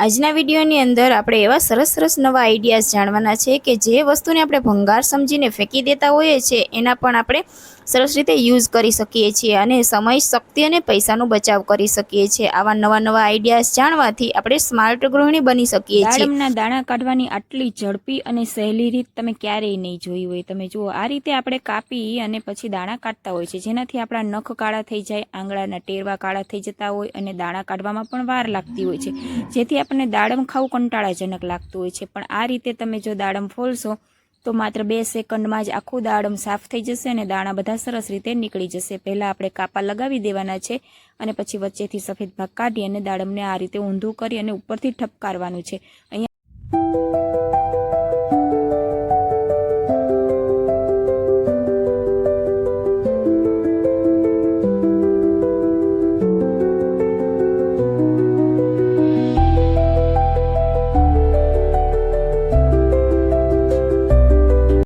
આજના વિડીયોની અંદર આપણે એવા સરસ સરસ નવા આઈડિયાઝ જાણવાના છે કે જે વસ્તુને આપણે ભંગાર સમજીને ફેંકી દેતા હોઈએ છીએ એના પણ આપણે સરસ રીતે યુઝ કરી શકીએ છીએ અને સમય, શક્તિ અને પૈસાનો બચાવ કરી શકીએ છીએ। આવા નવા નવા આઈડિયાઝ જાણવાથી આપણે સ્માર્ટ ગૃહિણી બની શકીએ છીએ। દાડમના દાણા કાઢવાની આટલી ઝડપી અને સહેલી રીત તમે ક્યારેય નહીં જોઈ હોય। તમે જુઓ, આ રીતે આપણે કાપી અને પછી દાણા કાઢતા હોય છે, જેનાથી આપણા નખ કાળા થઈ જાય, આંગળાના ટેરવા કાળા થઈ જતા હોય અને દાણા કાઢવામાં પણ વાર લાગતી હોય છે, જેથી આપણને દાડમ ખાવું કંટાળાજનક લાગતું હોય છે। પણ આ રીતે તમે જો દાડમ ફોલશો તો માત્ર 2 સેકન્ડમાં જ આખું દાડમ સાફ થઈ જશે અને દાણા બધા સરસ રીતે નીકળી જશે। પહેલાં આપણે કાપા લગાવી દેવાના છે અને પછી વચ્ચેથી સફેદ ભાગ કાઢી અને દાડમને આ રીતે ઊંધું કરી અને ઉપરથી ઠપકારવાનું છે। અહીંયા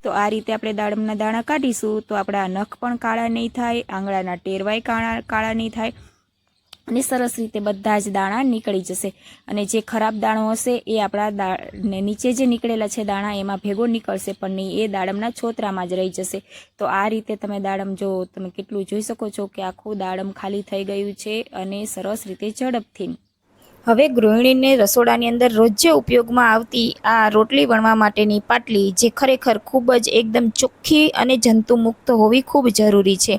તો આ રીતે આપણે દાડમના દાણા કાઢીશું તો આપણા નખ પણ કાળા નહીં થાય, આંગળાના ટેરવાય કાળા નહીં થાય અને સરસ રીતે બધા જ દાણા નીકળી જશે। અને જે ખરાબ દાણો હશે એ આપણા નીચે જે નીકળેલા છે દાણા એમાં ભેગો નીકળશે પણ નહીં, એ દાડમના છોતરામાં જ રહી જશે। તો આ રીતે તમે દાડમ જો તમે કેટલું જોઈ શકો છો કે આખું દાડમ ખાલી થઈ ગયું છે અને સરસ રીતે ઝડપથી। હવે ગૃહિણીને રસોડાની અંદર રોજ ઉપયોગમાં આવતી આ રોટલી વણવા માટેની પાટલી જે ખરેખર ખૂબ જ એકદમ ચોખ્ખી અને જંતુમુક્ત હોવી ખૂબ જરૂરી છે।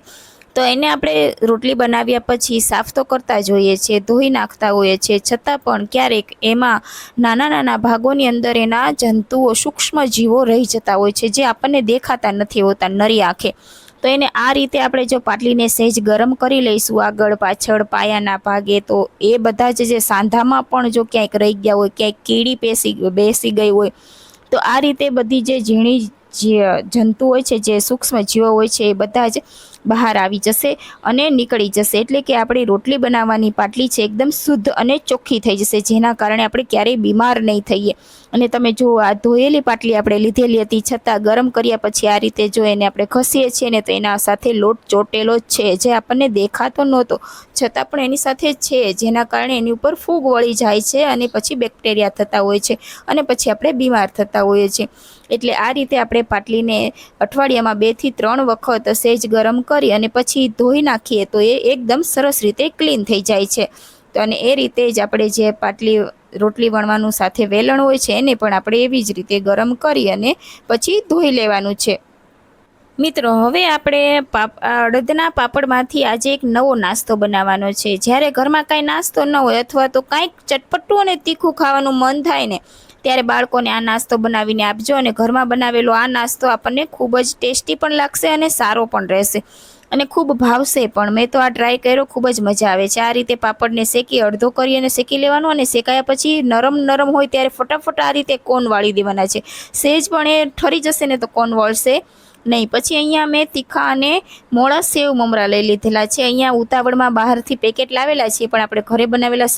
તો એને આપણે રોટલી બનાવ્યા પછી સાફ તો કરતા જ હોઈએ છીએ, ધોઈ નાખતા હોઈએ છીએ, છતાં પણ ક્યારેક એમાં નાના નાના ભાગોની અંદર એના જંતુઓ, સૂક્ષ્મ જીવો રહી જતા હોય છે જે આપણને દેખાતા નથી હોતા નરી આંખે। તો એને આ રીતે આપણે જો પાટલીને સહેજ ગરમ કરી લઈશું આગળ પાછળ પાયાના ભાગે, તો એ બધા જ જે સાંધામાં પણ જો ક્યાંક રહી ગયા હોય, ક્યાંક કીડી બેસી ગઈ હોય, તો આ રીતે બધી જે ઝીણી જંતુ હોય છે, જે સૂક્ષ્મ જીવો હોય છે, એ બધા જ બહાર આવી જશે અને નીકળી જશે। એટલે કે આપણી રોટલી બનાવવાની પાટલી છે એકદમ શુદ્ધ અને ચોખ્ખી થઈ જશે, જેના કારણે આપણે ક્યારેય બીમાર નહીં થઈએ। અને તમે જુઓ, આ ધોયેલી પાટલી આપણે લીધેલી હતી, છતાં ગરમ કર્યા પછી આ રીતે જો એને આપણે ઘસીએ છીએ ને તો એના સાથે લોટ ચોટેલો જ છે, જે આપણને દેખાતો નહોતો છતાં પણ એની સાથે છે, જેના કારણે એની ઉપર ફૂગ વળી જાય છે અને પછી બેક્ટેરિયા થતા હોય છે અને પછી આપણે બીમાર થતા હોઈએ છીએ। એટલે આ રીતે આપણે પાટલીને અઠવાડિયામાં 2 થી 3 વખત સહેજ ગરમ કરી અને પછી ધોઈ નાખીએ તો એ એકદમ સરસ રીતે ક્લીન થઈ જાય છે। તો અને એ રીતે જ આપણે જે પાટલી રોટલી વણવાનું સાથે વેલણ હોય છે એને પણ આપણે એવી જ રીતે ગરમ કરી અને પછી ધોઈ લેવાનું છે। મિત્રો, હવે આપણે અડદના પાપડમાંથી આજે એક નવો નાસ્તો બનાવવાનો છે। જ્યારે ઘરમાં કાંઈ નાસ્તો ન હોય અથવા તો કાંઈક ચટપટું અને તીખું ખાવાનું મન થાય ને ત્યારે બાળકોને આ નાસ્તો બનાવીને આપજો અને ઘરમાં બનાવેલો આ નાસ્તો આપણને ખૂબ જ ટેસ્ટી પણ લાગશે અને સારો પણ રહેશે અને ખૂબ ભાવશે પણ। મેં તો આ ટ્રાય કર્યો, ખૂબ જ મજા આવે છે। આ રીતે પાપડને શેકી અડધો કરી અને શેકી લેવાનો અને શેકાયા પછી નરમ નરમ હોય ત્યારે ફટાફટ આ રીતે કોન વાળી દેવાના છે। સહેજ પણ એ ઠરી જશે ને તો કોન વળશે નહીં। પછી અહીંયા મેં તીખા અને મોળા સેવ મમરા લઈ લીધેલા છે। અહીંયા ઉતાવળમાં બહારથી પેકેટ લાવેલા છે, પણ આપણે ઘરે બનાવેલા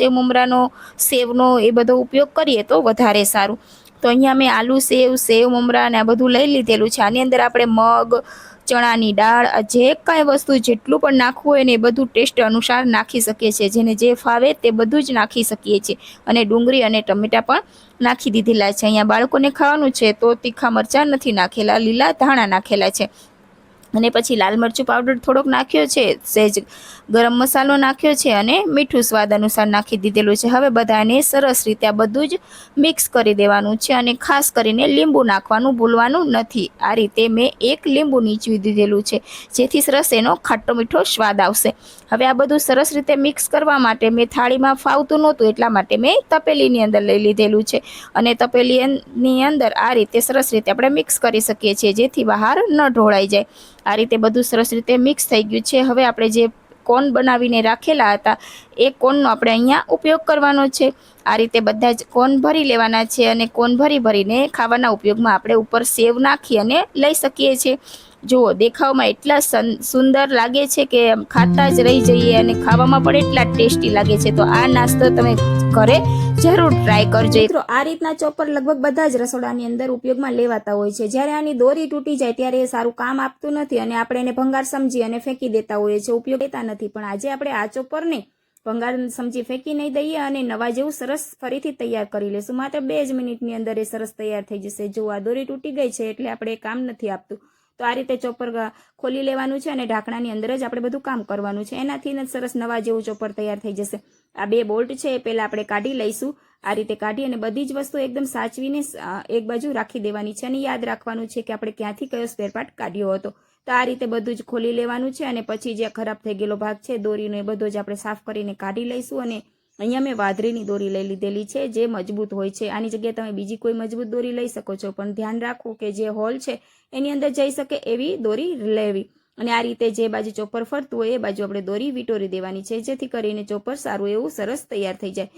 સેવનો એ બધો ઉપયોગ કરીએ તો વધારે સારું। તો અહીંયા મેં આલુ સેવ મમરા અને આ બધું લઈ લીધેલું છે। આની અંદર આપણે મગ, ચણાની દાળ, જે કાંઈ વસ્તુ જેટલું પણ નાખવું હોય ને એ બધું ટેસ્ટ અનુસાર નાખી શકીએ છીએ, જેને જે ફાવે તે બધું જ નાખી શકીએ છીએ। અને ડુંગળી અને ટમેટાં પણ નાખી દીધેલા છે। અહીંયા બાળકોને ખાવાનું છે તો તીખા મરચાં નથી નાખેલા, લીલા ધાણા નાખેલા છે અને પછી લાલ મરચું પાવડર થોડોક નાખ્યો છે, સહેજ ગરમ મસાલો નાખ્યો છે અને મીઠું સ્વાદ અનુસાર નાખી દીધેલું છે। હવે બધાને સરસ રીતે આ બધું જ મિક્સ કરી દેવાનું છે અને ખાસ કરીને લીંબુ નાખવાનું ભૂલવાનું નથી। આ રીતે મેં 1 લીંબુ નીચવી દીધેલું છે, જેથી સરસ એનો ખાટો મીઠો સ્વાદ આવશે। હવે આ બધું સરસ રીતે મિક્સ કરવા માટે મેં થાળીમાં ફાવતું નહોતું એટલા માટે મેં તપેલીની અંદર લઈ લીધેલું છે અને તપેલીની અંદર આ રીતે સરસ રીતે આપણે મિક્સ કરી શકીએ છીએ, જેથી બહાર ન ઢોળાઈ જાય। આ રીતે બધું સરસ રીતે મિક્સ થઈ ગયું છે। હવે આપણે જે કોન બનાવીને રાખેલા હતા એ કોનનો આપણે અહીંયા ઉપયોગ કરવાનો છે। આ રીતે બધા જ કોન ભરી લેવાના છે અને કોન ભરીને ખાવાના ઉપયોગમાં આપણે ઉપર સેવ નાખી અને લઈ શકીએ છીએ। જુઓ, દેખાવમાં એટલા સુંદર લાગે છે કે ખાતા જ રહી જઈએ અને ખાવામાં પણ એટલા ટેસ્ટી લાગે છે। તો આ નાસ્તો તમે ઘરે જરૂર ટ્રાય કરજો। મિત્રો, આ રીતના ચોપર લગભગ બધા જ રસોડાની અંદર ઉપયોગમાં લેવાતા હોય છે। જ્યારે આની દોરી તૂટી જાય ત્યારે એ સારું કામ આપતું નથી અને આપણે એને ભંગાર સમજી અને ફેંકી દેતા હોઈએ છીએ, ઉપયોગ લેતા નથી। પણ આજે આપણે આ ચોપરને ભંગાર સમજી ફેંકી નહીં દઈએ અને નવા જેવું સરસ ફરીથી તૈયાર કરી લઈશું. માત્ર 2 જ મિનિટની અંદર એ સરસ તૈયાર થઈ જશે. જો આ દોરી તૂટી ગઈ છે એટલે આપણે એ કામ નથી આપતું. તો આ રીતે ચોપર ખોલી લેવાનું છે અને ઢાંકણાની અંદર જ આપણે બધું કામ કરવાનું છે. એનાથી જ સરસ નવા જેવું ચોપર તૈયાર થઈ જશે. આ 2 બોલ્ટ છે એ પહેલાં આપણે કાઢી લઈશું. આ રીતે કાઢી અને બધી જ વસ્તુ એકદમ સાચવીને એક બાજુ રાખી દેવાની છે અને યાદ રાખવાનું છે કે આપણે ક્યાંથી કયો સ્પેર પાર્ટ કાઢ્યો હતો. તો આ રીતે બધું જ ખોલી લેવાનું છે અને પછી જે ખરાબ થઈ ગયેલો ભાગ છે દોરીનો એ બધો જ આપણે સાફ કરીને કાઢી લઈશું. અને અહીંયા મેં વાદળીની દોરી લઈ લીધેલી છે જે મજબૂત હોય છે. આની જગ્યાએ તમે બીજી કોઈ મજબૂત દોરી લઈ શકો છો, પણ ધ્યાન રાખો કે જે હોલ છે એની અંદર જઈ શકે એવી દોરી લેવી. અને આ રીતે જે બાજુ ચોપર ફરતું હોય એ બાજુ આપણે દોરી વિટોરી દેવાની છે, જેથી કરીને ચોપર સારું એવું સરસ તૈયાર થઈ જાય.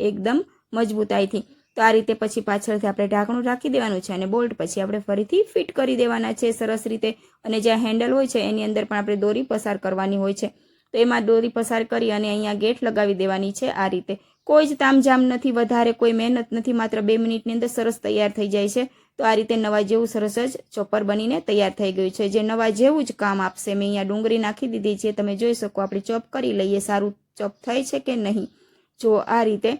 એકદમ મજબૂતાઈથી. તો આ રીતે પછી પાછળથી આપણે ઢાંકણું રાખી દેવાનું છે અને બોલ્ટ પછી આપણે ફરીથી ફિટ કરી દેવાના છે સરસ રીતે. અને જ્યાં હેન્ડલ હોય છે એની અંદર પણ આપણે દોરી પસાર કરવાની હોય છે. તો એમાં દોરી પસાર કરી અને અહીંયા ગેટ લગાવી દેવાની છે. આ રીતે કોઈ જ તામઝામ નથી, વધારે કોઈ મહેનત નથી, માત્ર 2 મિનિટની અંદર સરસ તૈયાર થઈ જાય છે. તો આ રીતે નવા જેવું સરસ જ ચોપર બનીને તૈયાર થઈ ગયું છે, જે નવા જેવું જ કામ આપશે. મેં અહીંયા ડુંગળી નાખી દીધી છે, તમે જોઈ શકો. આપણે ચોપ કરી લઈએ સારું ચોપ થાય છે કે નહીં. જો આ રીતે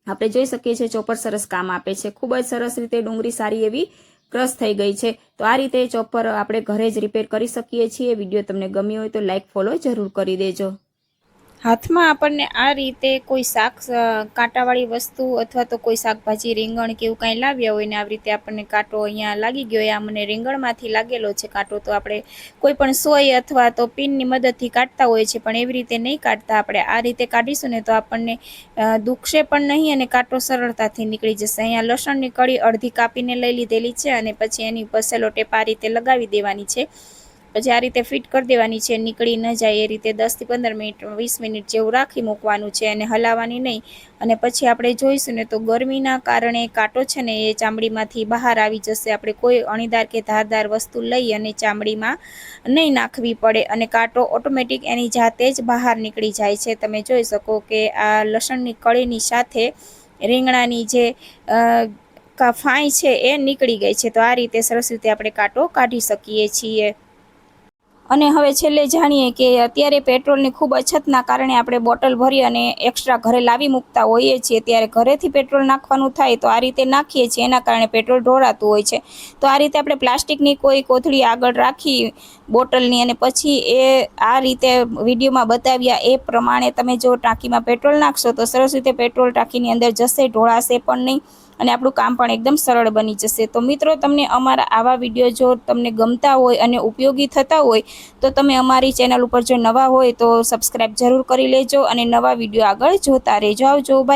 આપણે જોઈ શકીએ છીએ ચોપર સરસ કામ આપે છે. ખૂબ જ સરસ રીતે ડુંગળી સારી એવી ક્રશ થઈ ગઈ છે. તો આ રીતે ચોપર આપણે ઘરે જ રિપેર કરી શકીએ છીએ. વિડીયો તમને ગમ્યો હોય તો લાઈક ફોલો જરૂર કરી દેજો. હાથમાં આપણને આ રીતે કોઈ શાક કાંટાવાળી વસ્તુ અથવા તો કોઈ શાકભાજી રીંગણ કે એવું કાંઈ લાવ્યા હોય ને આવી રીતે આપણને કાંટો અહીંયા લાગી ગયો. આ મને રીંગણમાંથી લાગેલો છે કાંટો. તો આપણે કોઈ પણ સોય અથવા તો પિનની મદદથી કાઢતા હોય છે, પણ એવી રીતે નહીં કાઢતા. આપણે આ રીતે કાઢીશું ને તો આપણને દુખશે પણ નહીં અને કાંટો સરળતાથી નીકળી જશે. અહીંયા લસણની કળી અડધી કાપીને લઈ લીધેલી છે અને પછી એની ઉપર સેલો ટેપ આ રીતે લગાવી દેવાની છે. પછી આ રીતે ફિટ કરી દેવાની છે, નીકળી ન જાય એ રીતે 10 થી 15 મિનિટ 20 મિનિટ જેવું રાખી મૂકવાનું છે અને હલાવવાની નહીં. અને પછી આપણે જોઈશું ને તો ગરમીના કારણે કાંટો છે ને એ ચામડીમાંથી બહાર આવી જશે. આપણે કોઈ અણીદાર કે ધારદાર વસ્તુ લઈ અને ચામડીમાં નહીં નાખવી પડે અને કાંટો ઓટોમેટિક એની જાતે જ બહાર નીકળી જાય છે. તમે જોઈ શકો કે આ લસણની કળીની સાથે રીંગણાની જે ફાંય છે એ નીકળી ગઈ છે. તો આ રીતે સરસ રીતે આપણે કાંટો કાઢી શકીએ છીએ. અને હવે છેલ્લે જાણીએ કે અત્યારે પેટ્રોલની ખૂબ અછતના કારણે આપણે બોટલ ભરી અને એક્સ્ટ્રા ઘરે લાવી મૂકતા હોઈએ છીએ. ત્યારે ઘરેથી પેટ્રોલ નાખવાનું થાય તો આ રીતે નાખીએ છીએ, એના કારણે પેટ્રોલ ઢોળાતું હોય છે. તો આ રીતે આપણે પ્લાસ્ટિકની કોઈ કોથળી આગળ રાખી બોટલની અને પછી એ આ રીતે વિડીયોમાં બતાવ્યા એ પ્રમાણે તમે જો ટાંકીમાં પેટ્રોલ નાખશો તો સરસ રીતે પેટ્રોલ ટાંકીની અંદર જશે, ઢોળાશે પણ નહીં અને આપણું કામ પણ એકદમ સરળ બની જશે. તો મિત્રો, તમને અમારા આવા વિડીયો જો તમને ગમતા હોય અને ઉપયોગી થતા હોય તો તમે અમારી ચેનલ ઉપર જો નવા હોય તો સબસ્ક્રાઈબ જરૂર કરી લેજો અને નવા વિડીયો આગળ જોતા રહેજો. આવજો, બાય.